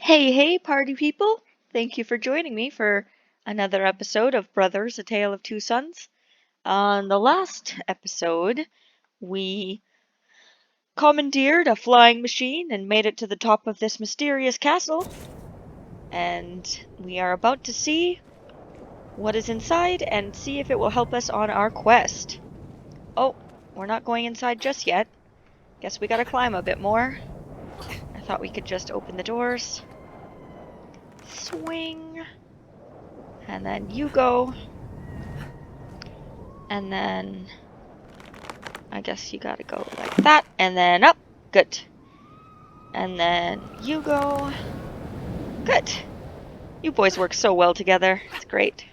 Hey, hey, party people! Thank you for joining me for another episode of Brothers, A Tale of Two Sons. On the last episode, we commandeered a flying machine and made it to the top of this mysterious castle. And we are about to see what is inside and see if it will help us on our quest. Oh, we're not going inside just yet. Guess we gotta climb a bit more. I thought we could just open the doors. Swing. And then you go. And then I guess you gotta go like that. And then up. Good. And then you go. Good. You boys work so well together. It's great.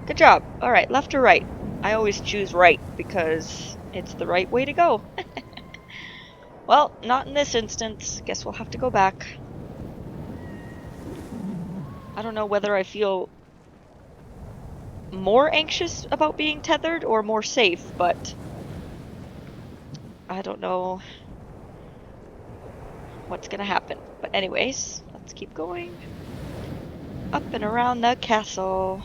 Good job. Alright, left or right? I always choose right because it's the right way to go. Well, not in this instance. Guess we'll have to go back. I don't know whether I feel more anxious about being tethered or more safe, but I don't know what's gonna happen. But anyways, let's keep going. Up and around the castle.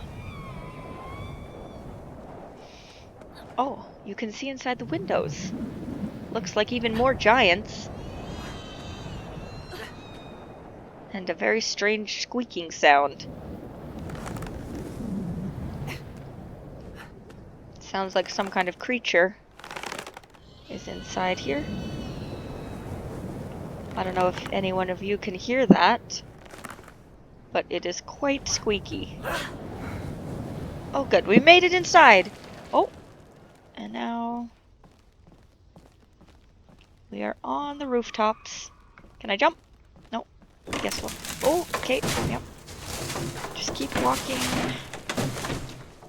Oh, you can see inside the windows. Looks like even more giants. And a very strange squeaking sound. Sounds like some kind of creature is inside here. I don't know if any one of you can hear that, but it is quite squeaky. Oh good, we made it inside! Oh, and now we are on the rooftops. Can I jump? No, I guess we'll... Oh, okay, yep. Just keep walking.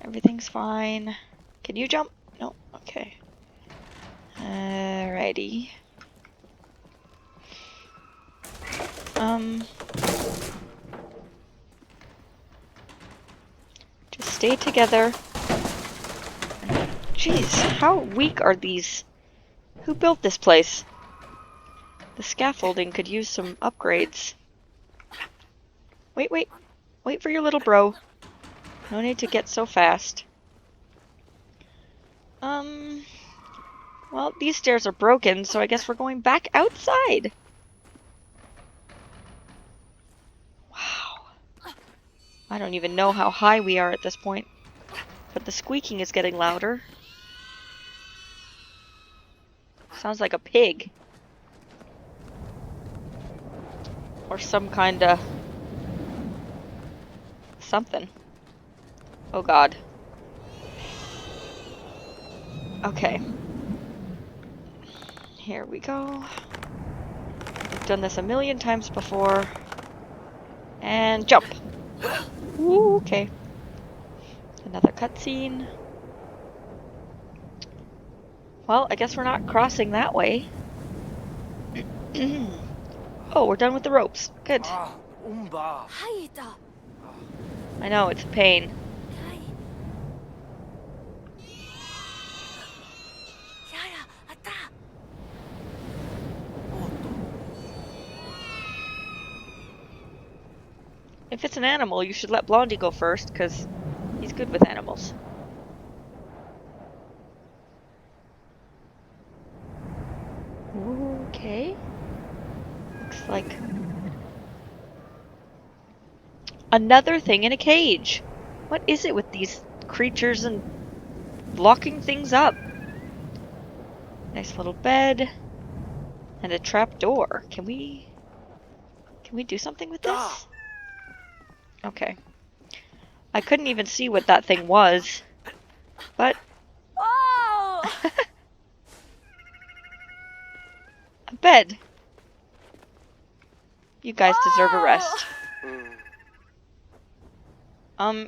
Everything's fine. Can you jump? No, okay. Alrighty. Just stay together. Jeez, how weak are these? Who built this place? The scaffolding could use some upgrades. Wait, wait. Wait for your little bro. No need to get so fast. Well, these stairs are broken, so I guess we're going back outside. Wow. I don't even know how high we are at this point, but the squeaking is getting louder. Sounds like a pig. Or some kinda... something. Oh god. Okay. Here we go. I've done this a million times before. And jump! Ooh, okay. Another cutscene. Well, I guess we're not crossing that way. Oh, we're done with the ropes. Good. I know, it's a pain. If it's an animal, you should let Blondie go first, because he's good with animals. Okay. Looks like another thing in a cage. What is it with these creatures and locking things up? Nice little bed. And a trap door. Can we do something with this? Okay. I couldn't even see what that thing was. But a bed. You guys deserve a rest.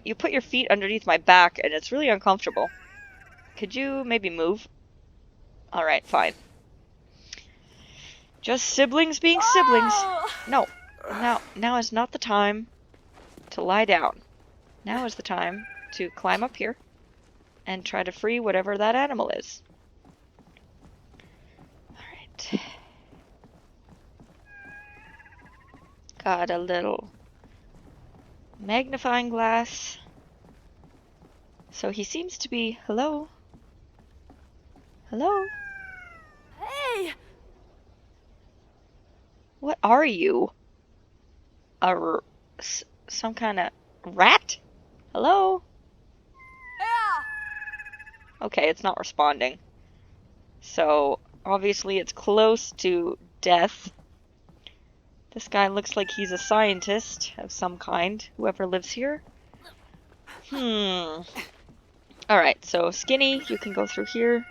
You put your feet underneath my back and it's really uncomfortable. Could you maybe move? Alright, fine. Just siblings being siblings. No. Now is not the time to lie down. Now is the time to climb up here and try to free whatever that animal is. Alright. Got a little magnifying glass. So he seems to be... Hello? Hello? Hey! What are you? Some kind of rat? Hello? Yeah! Okay, it's not responding. So, obviously it's close to death. This guy looks like he's a scientist of some kind, whoever lives here. Alright, so Skinny, you can go through here.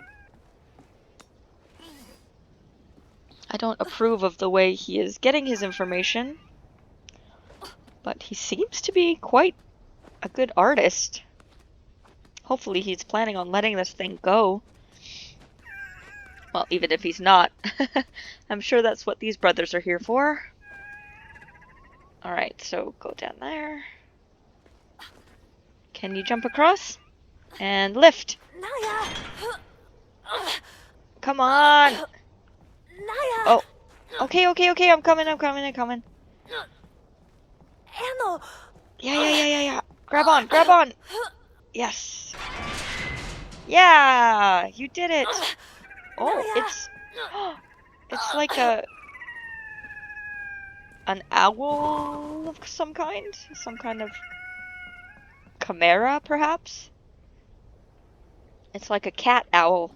I don't approve of the way he is getting his information, but he seems to be quite a good artist. Hopefully he's planning on letting this thing go. Well, even if he's not, I'm sure that's what these brothers are here for. Alright, so go down there. Can you jump across? And lift! Naya! Come on! Naya! Oh, okay, I'm coming. Anno! Yeah. Grab on! Yes! Yeah! You did it! Oh, it's like an owl of some kind? Some kind of chimera, perhaps? It's like a cat owl.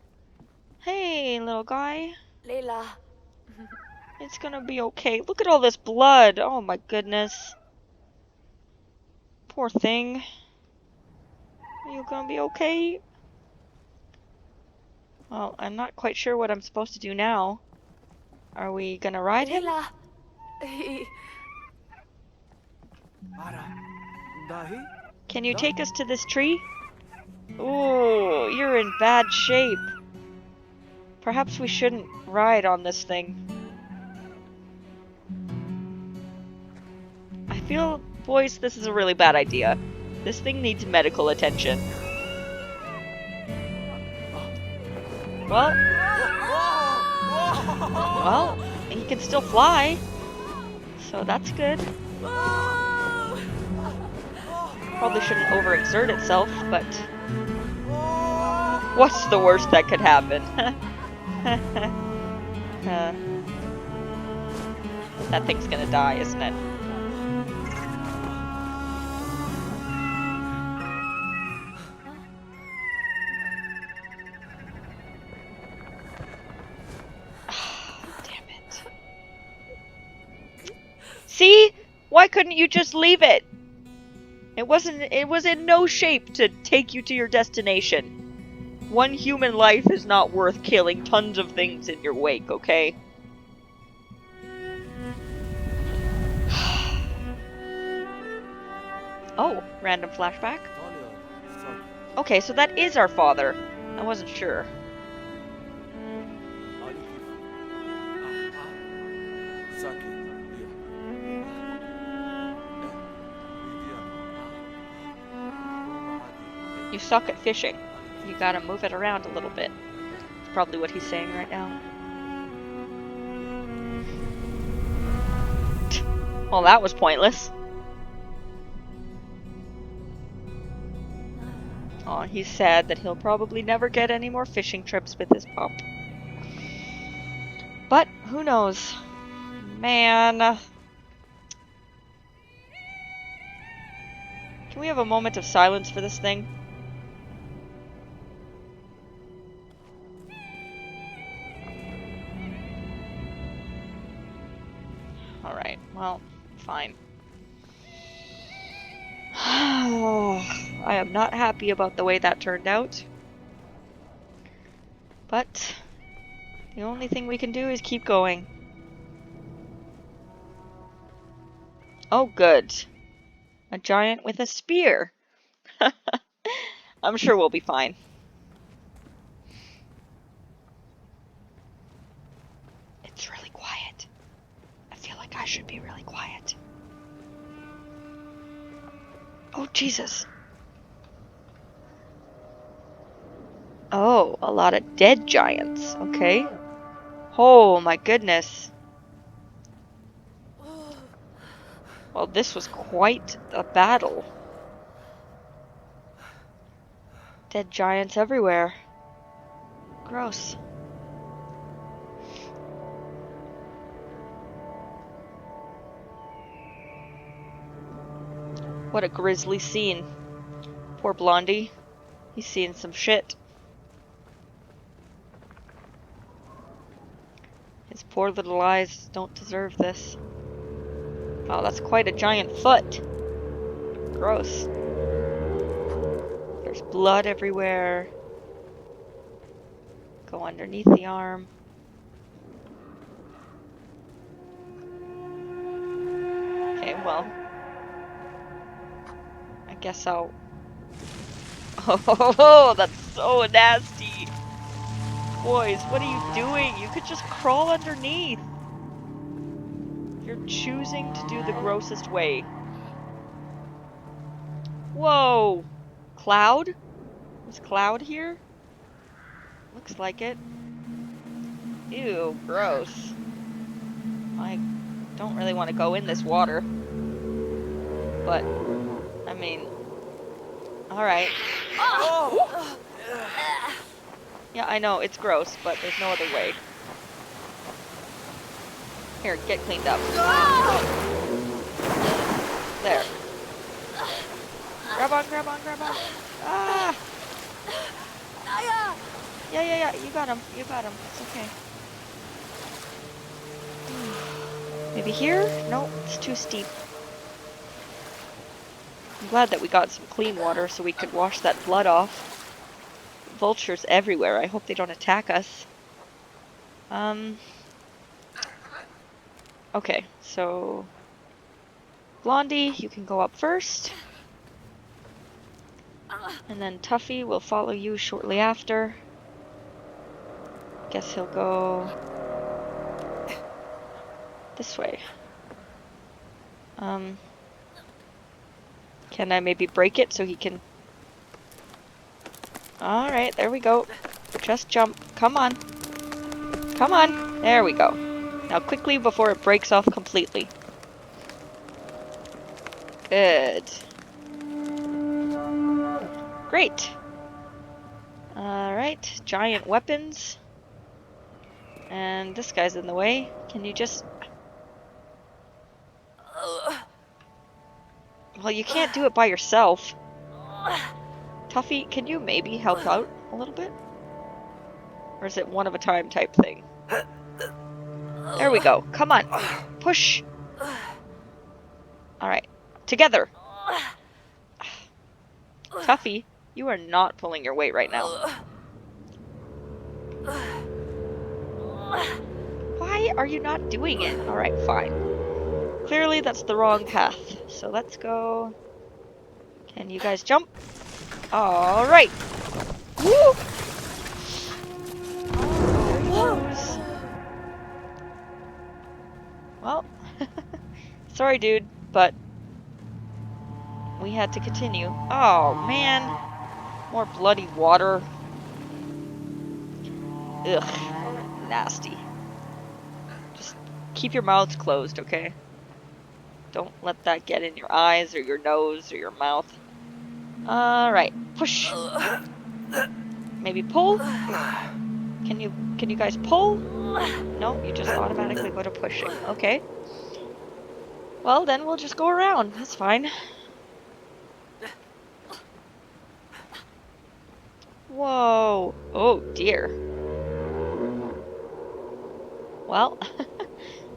Hey, little guy. Leila. It's gonna be okay. Look at all this blood. Oh my goodness. Poor thing. Are you gonna be okay? Well, I'm not quite sure what I'm supposed to do now. Are we gonna ride him? Leila. Can you take us to this tree? Ooh, you're in bad shape. Perhaps we shouldn't ride on this thing. I feel, boys, this is a really bad idea. This thing needs medical attention. Well, he can still fly. So that's good. Probably shouldn't overexert itself, but... What's the worst that could happen? That thing's gonna die, isn't it? Damn it. See? Why couldn't you just leave it? It was in no shape to take you to your destination. One human life is not worth killing tons of things in your wake, okay? Oh, random flashback. Okay, so that is our father. I wasn't sure. You suck at fishing. You gotta move it around a little bit. That's probably what he's saying right now. Well, that was pointless. Aw, he's sad that he'll probably never get any more fishing trips with his pup. But, who knows? Man. Can we have a moment of silence for this thing? Alright, well, fine. I am not happy about the way that turned out. But the only thing we can do is keep going. Oh, good. A giant with a spear. I'm sure we'll be fine. It's really quiet. I feel like I should be really quiet. Oh, Jesus. Oh, a lot of dead giants. Okay. Oh, my goodness. Well, this was quite a battle. Dead giants everywhere. Gross. What a grisly scene. Poor Blondie. He's seeing some shit. His poor little eyes don't deserve this. Oh, that's quite a giant foot. Gross. There's blood everywhere. Go underneath the arm. Okay, well. I guess I'll... Oh, that's so nasty. Boys, what are you doing? You could just crawl underneath. You're choosing to do the grossest way. Whoa! Cloud? Was Cloud here? Looks like it. Ew, gross. I don't really want to go in this water. But, I mean... Alright. Oh! Yeah, I know, it's gross, but there's no other way. Here, get cleaned up. There. Grab on, grab on, grab on. Ah! Yeah, you got him. You got him. It's okay. Maybe here? No, it's too steep. I'm glad that we got some clean water so we could wash that blood off. Vultures everywhere. I hope they don't attack us. Okay, so... Blondie, you can go up first. And then Tuffy will follow you shortly after. Guess he'll go... this way. Can I maybe break it so he can... Alright, there we go. Just jump. Come on. Come on. There we go. Now quickly before it breaks off completely. Good. Great. Alright, giant weapons. And this guy's in the way. Can you just... Well, you can't do it by yourself. Tuffy, can you maybe help out a little bit? Or is it one of a time type thing? There we go. Come on. Push. Alright. Together. Tuffy, you are not pulling your weight right now. Why are you not doing it? Alright, fine. Clearly that's the wrong path. So let's go. Can you guys jump? Alright. Woo! Well, sorry dude, but we had to continue. Oh man, more bloody water. Ugh, nasty. Just keep your mouths closed, okay? Don't let that get in your eyes or your nose or your mouth. Alright, push. Maybe pull? Can you guys pull? No, you just automatically go to pushing. Okay. Well, then we'll just go around. That's fine. Whoa. Oh, dear. Well,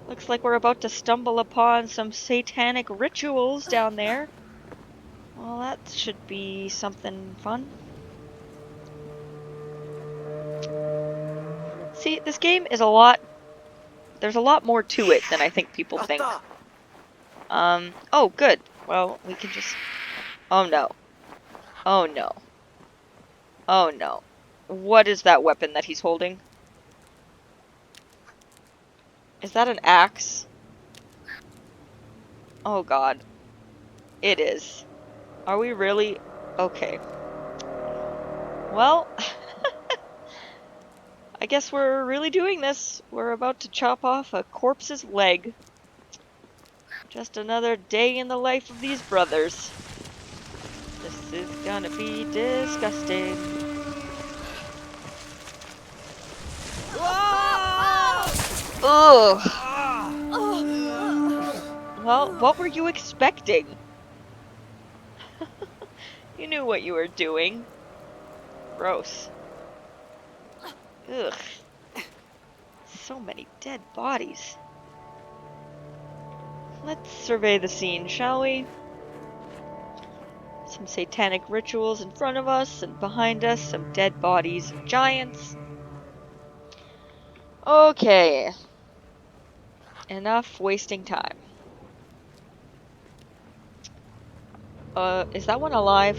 looks like we're about to stumble upon some satanic rituals down there. Well, that should be something fun. See, this game is a lot... There's a lot more to it than I think people think. Oh, good. Well, we can just... Oh, no. Oh, no. Oh, no. What is that weapon that he's holding? Is that an axe? Oh, God. It is. Are we really... Okay. Well... I guess we're really doing this. We're about to chop off a corpse's leg. Just another day in the life of these brothers. This is gonna be disgusting. Ugh. Well, what were you expecting? You knew what you were doing. Gross. Ugh. So many dead bodies. Let's survey the scene, shall we? Some satanic rituals in front of us, and behind us, some dead bodies of giants. Okay. Enough wasting time. Is that one alive?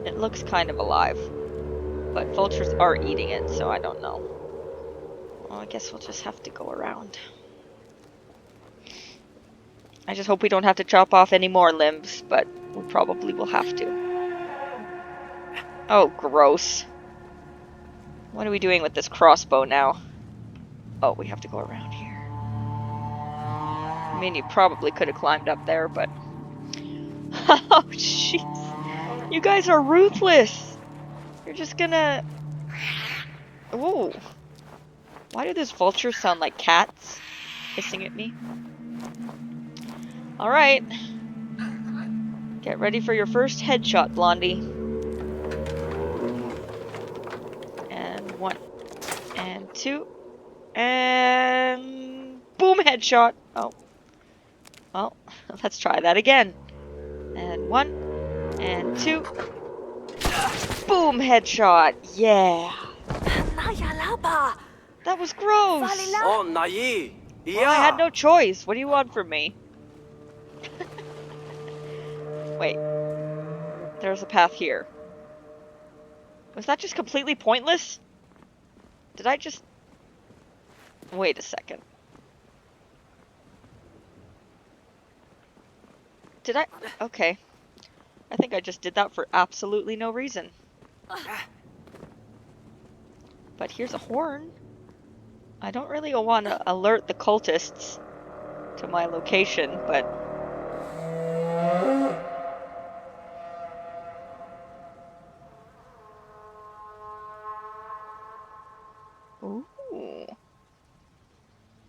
It looks kind of alive. But vultures are eating it, so I don't know. Well, I guess we'll just have to go around. I just hope we don't have to chop off any more limbs, but we probably will have to. Oh, gross. What are we doing with this crossbow now? Oh, we have to go around here. I mean, you probably could have climbed up there, but... Oh, jeez. You guys are ruthless! You're just gonna... Ooh. Why do those vultures sound like cats hissing at me? Alright. Get ready for your first headshot, Blondie. And 1. And 2. And... Boom! Headshot! Oh. Well, let's try that again. And 1. And 2. Boom! Headshot! Yeah! That was gross! Oh, Nayi! Well, I had no choice. What do you want from me? Wait. There's a path here. Was that just completely pointless? Did I just... Wait a second. Did I... Okay. I think I just did that for absolutely no reason. But here's a horn. I don't really want to alert the cultists to my location, but... Ooh.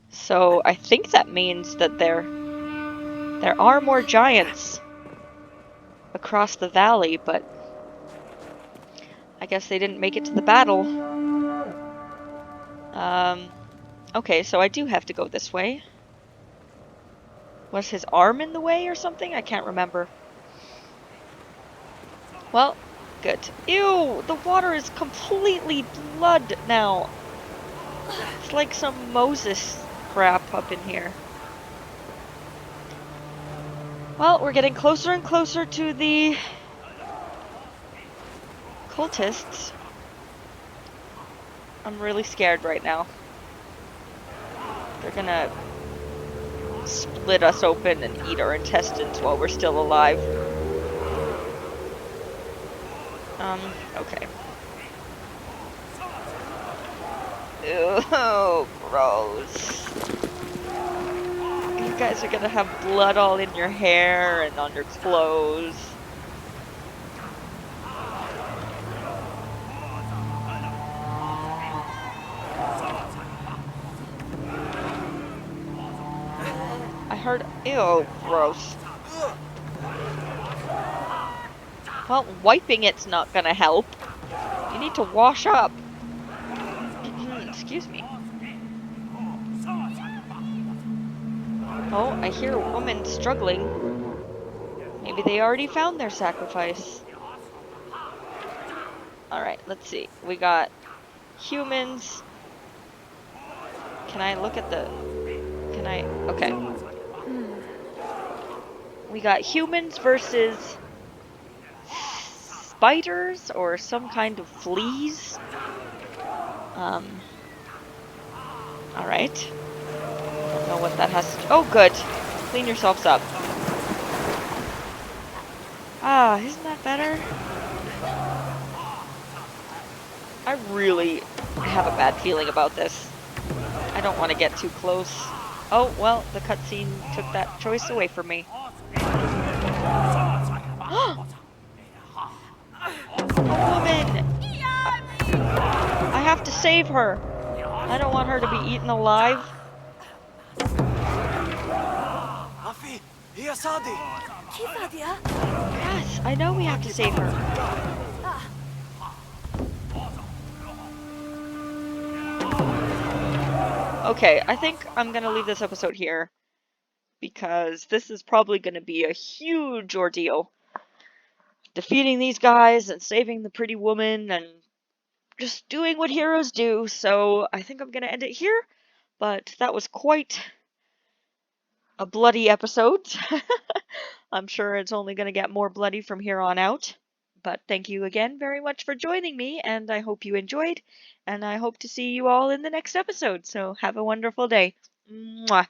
So I think that means that there are more giants across the valley, but I guess they didn't make it to the battle. Okay, so I do have to go this way. Was his arm in the way or something? I can't remember. Well, good. Ew! The water is completely blood now. It's like some Moses crap up in here. Well, we're getting closer and closer to the cultists. I'm really scared right now. They're gonna split us open and eat our intestines while we're still alive. Okay. Ew, gross. You guys are gonna have blood all in your hair and on your clothes. I heard... Ew, gross. Well, wiping it's not gonna help. You need to wash up. Excuse me. Oh, I hear a woman struggling. Maybe they already found their sacrifice. Alright, let's see. We got humans. Can I look at the... Can I... Okay. We got humans versus... spiders or some kind of fleas. Alright. Don't know what that has to... Oh, good. Clean yourselves up. Ah, isn't that better? I really have a bad feeling about this. I don't want to get too close. Oh, well, the cutscene took that choice away from me. A woman! I have to save her! I don't want her to be eaten alive. Kifadia? Yes, I know we have to save her. Okay, I think I'm gonna leave this episode here, because this is probably gonna be a huge ordeal. Defeating these guys and saving the pretty woman and just doing what heroes do, so I think I'm gonna end it here, but that was quite a bloody episode. I'm sure it's only gonna get more bloody from here on out. But thank you again very much for joining me, and I hope you enjoyed, and I hope to see you all in the next episode. So have a wonderful day. Mwah.